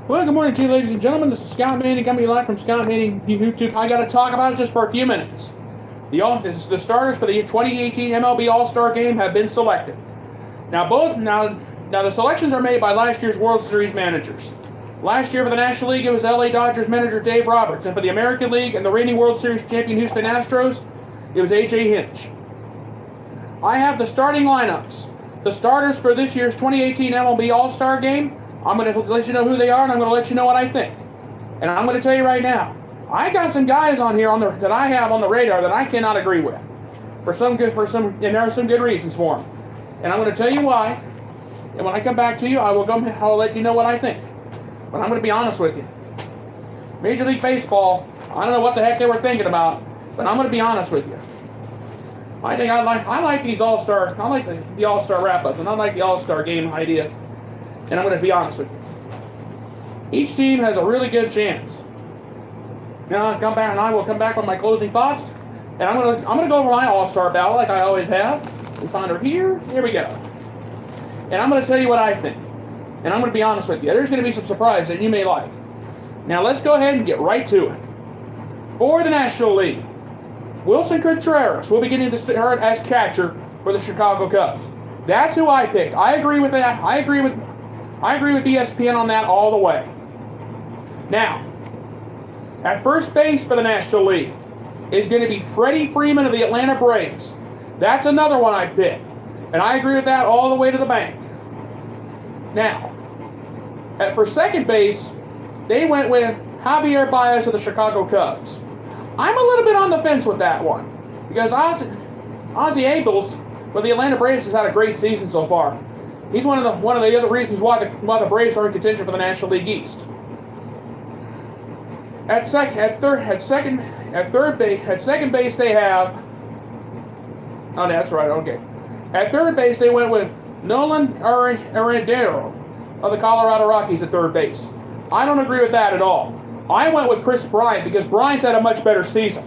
Well, good morning to you, ladies and gentlemen. This is Scott Manning coming live from Scott Manning YouTube. I got to talk about it just for a few minutes. The starters for the 2018 MLB All-Star Game have been selected. Now the selections are made by last year's World Series managers. Last year for the National League, it was LA Dodgers manager Dave Roberts, and for the American League and the reigning World Series champion Houston Astros, it was A.J. Hinch. I have the starting lineups. The starters for this year's 2018 MLB All-Star Game. I'm going to let you know who they are, and I'm going to let you know what I think. And I'm going to tell you right now, I got some guys on here that I have on the radar that I cannot agree with, and there are some good reasons for them. And I'm going to tell you why. And when I come back to you, I'll let you know what I think. But I'm going to be honest with you. Major League Baseball, I don't know what the heck they were thinking about, but I'm going to be honest with you. I like these All-Star, I like the All-Star wrap-ups, and I like the All-Star Game idea. And I'm going to be honest with you. Each team has a really good chance. Now I will come back with my closing thoughts, and I'm going to go over my All-Star ballot like I always have. We find her here. Here we go. And I'm going to tell you what I think. And I'm going to be honest with you. There's going to be some surprises that you may like. Now let's go ahead and get right to it. For the National League, Wilson Contreras will be getting to start as catcher for the Chicago Cubs. That's who I picked. I agree with that. I agree with ESPN on that all the way. Now, at first base for the National League is going to be Freddie Freeman of the Atlanta Braves. That's another one I picked. And I agree with that all the way to the bank. Now, for second base, they went with Javier Baez of the Chicago Cubs. I'm a little bit on the fence with that one. Because Ozzie Abels with the Atlanta Braves has had a great season so far. He's one of the other reasons why the Braves are in contention for the National League East. At second base they have. Oh, that's right. Okay. At third base they went with Nolan Arenado of the Colorado Rockies at third base. I don't agree with that at all. I went with Chris Bryant because Bryant's had a much better season.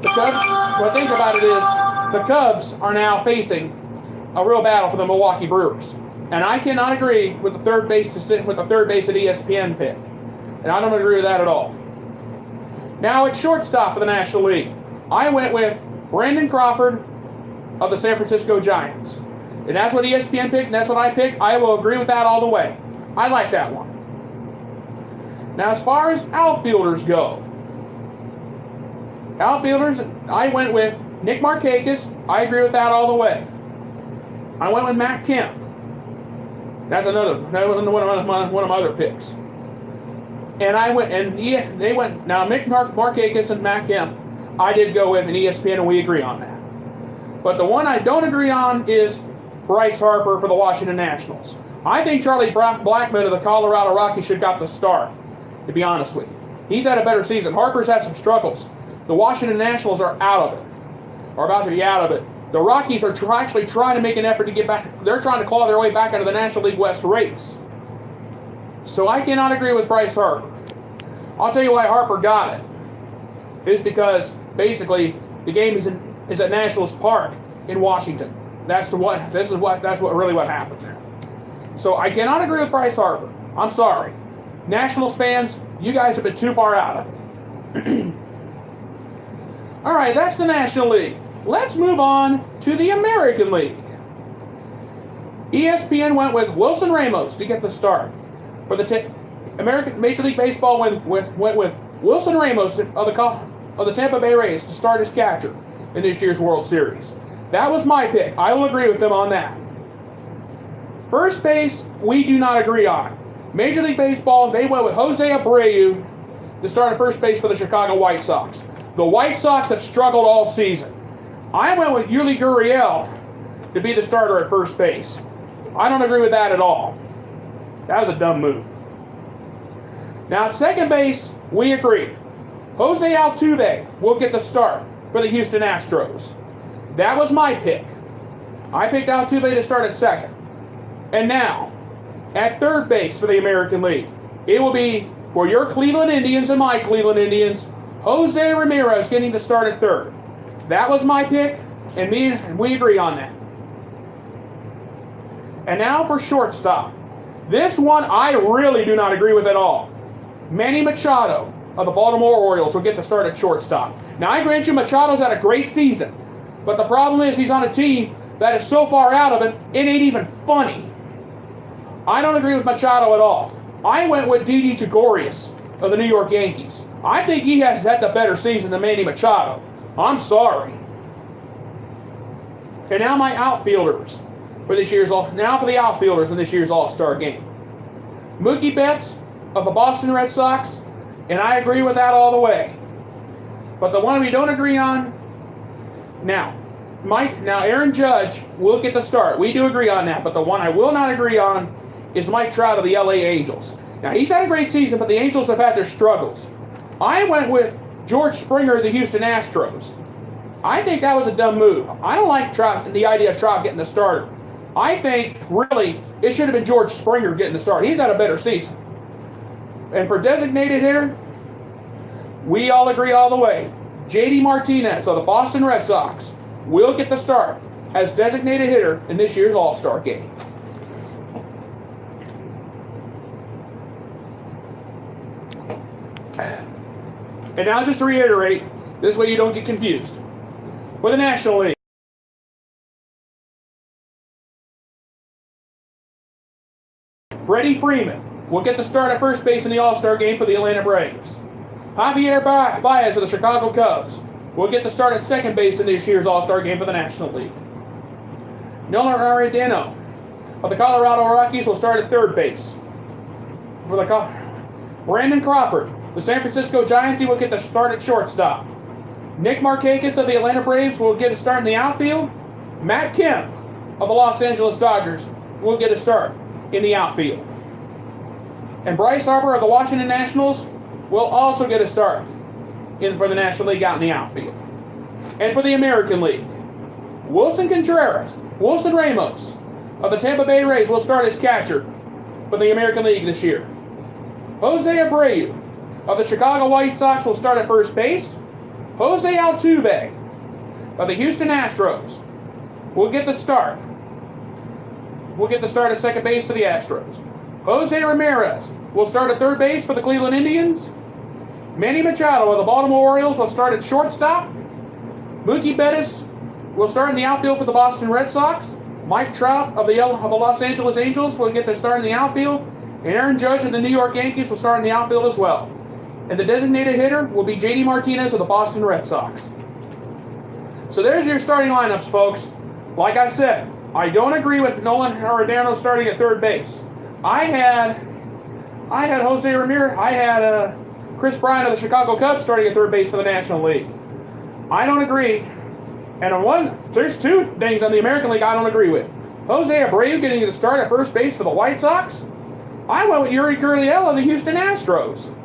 What I think about it is the Cubs are now facing a real battle for the Milwaukee Brewers. And I cannot agree with the third base at ESPN pick. And I don't agree with that at all. Now at shortstop for the National League, I went with Brandon Crawford of the San Francisco Giants. And that's what ESPN picked, and that's what I picked. I will agree with that all the way. I like that one. Now as far as outfielders go, I went with Nick Markakis. I agree with that all the way. I went with Matt Kemp. That was one of my other picks. And they went. Now Nick Markakis and Matt Kemp, I did go with an ESPN, and we agree on that. But the one I don't agree on is Bryce Harper for the Washington Nationals. I think Charlie Blackmon of the Colorado Rockies should have got the start, to be honest with you. He's had a better season. Harper's had some struggles. The Washington Nationals are out of it, or about to be out of it. The Rockies are actually trying to make an effort to get back. They're trying to claw their way back into the National League West race. So I cannot agree with Bryce Harper. I'll tell you why Harper got it. It's because basically the game is at Nationals Park in Washington. That's what happens there. So I cannot agree with Bryce Harper. I'm sorry. Nationals fans, you guys have been too far out of it. All right, that's the National League. Let's move on to the American League. ESPN went with Wilson Ramos to get the start. For the American Major League Baseball went with Wilson Ramos of the Tampa Bay Rays to start as catcher in this year's World Series. That was my pick. I will agree with them on that. First base, we do not agree on. Major League Baseball, they went with Jose Abreu to start at first base for the Chicago White Sox. The White Sox have struggled all season. I went with Yuli Gurriel to be the starter at first base. I don't agree with that at all. That was a dumb move. Now at second base, we agree. Jose Altuve will get the start for the Houston Astros. That was my pick. I picked Altuve to start at second. And now, at third base for the American League, it will be for your Cleveland Indians and my Cleveland Indians, Jose Ramirez getting to start at third. That was my pick, and we agree on that. And now for shortstop. This one I really do not agree with at all. Manny Machado of the Baltimore Orioles will get the start at shortstop. Now, I grant you Machado's had a great season, but the problem is he's on a team that is so far out of it, it ain't even funny. I don't agree with Machado at all. I went with Didi Gregorius of the New York Yankees. I think he has had the better season than Manny Machado. I'm sorry. Okay, now my outfielders for this year's outfielders in this year's All-Star Game. Mookie Betts of the Boston Red Sox, and I agree with that all the way. But the one we don't agree on, now Aaron Judge will get the start. We do agree on that, but the one I will not agree on is Mike Trout of the LA Angels. Now, he's had a great season, but the Angels have had their struggles. I went with George Springer of the Houston Astros. I think that was a dumb move. I don't like the idea of Trout getting the starter. I think, really, it should have been George Springer getting the start. He's had a better season. And for designated hitter, we all agree all the way. J.D. Martinez of the Boston Red Sox will get the start as designated hitter in this year's All-Star Game. And now just to reiterate, this way you don't get confused. For the National League, Freddie Freeman will get the start at first base in the All-Star Game for the Atlanta Braves. Javier Baez of the Chicago Cubs will get the start at second base in this year's All-Star Game for the National League. Nolan Arenado of the Colorado Rockies will start at third base. Brandon Crawford, the San Francisco Giants, he will get the start at shortstop. Nick Markakis of the Atlanta Braves will get a start in the outfield. Matt Kemp of the Los Angeles Dodgers will get a start in the outfield. And Bryce Harper of the Washington Nationals will also get a start for the National League out in the outfield. And for the American League, Wilson Ramos of the Tampa Bay Rays will start as catcher for the American League this year. Jose Abreu of the Chicago White Sox will start at first base. Jose Altuve of the Houston Astros will get the start. At second base for the Astros. Jose Ramirez will start at third base for the Cleveland Indians. Manny Machado of the Baltimore Orioles will start at shortstop. Mookie Betts will start in the outfield for the Boston Red Sox. Mike Trout of the Los Angeles Angels will get their start in the outfield. And Aaron Judge of the New York Yankees will start in the outfield as well. And the designated hitter will be J.D. Martinez of the Boston Red Sox. So there's your starting lineups, folks. Like I said, I don't agree with Nolan Arenado starting at third base. I had Jose Ramirez. I had Chris Bryant of the Chicago Cubs starting at third base for the National League. I don't agree. And there's two things on the American League I don't agree with. Jose Abreu getting the start at first base for the White Sox. I went with Yuri Gurriel of the Houston Astros.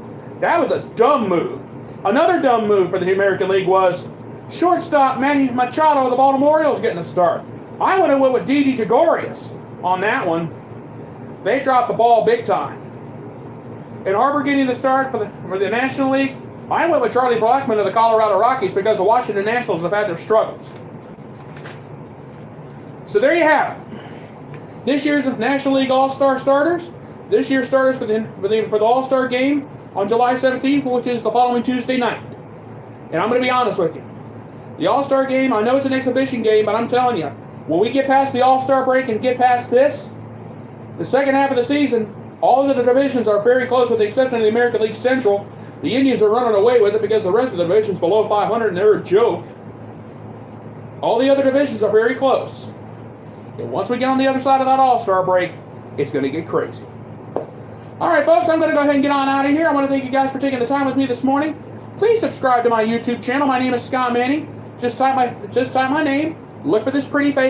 That was a dumb move. Another dumb move for the American League was shortstop Manny Machado of the Baltimore Orioles getting a start. I would have went with Didi Gregorius on that one. They dropped the ball big time. And Harper getting the start for the National League, I went with Charlie Blackmon of the Colorado Rockies because the Washington Nationals have had their struggles. So there you have it. This year's National League All-Star starters. This year's starters for the All-Star Game on July 17th, which is the following Tuesday night. And I'm going to be honest with you. The All-Star Game, I know it's an exhibition game, but I'm telling you, when we get past the All-Star break and get past this, the second half of the season, all of the divisions are very close with the exception of the American League Central. The Indians are running away with it because the rest of the divisions below 500 and they're a joke. All the other divisions are very close. And once we get on the other side of that All-Star break, it's going to get crazy. All right, folks, I'm going to go ahead and get on out of here. I want to thank you guys for taking the time with me this morning. Please subscribe to my YouTube channel. My name is Scott Manning. Just type my name, look for this pretty face.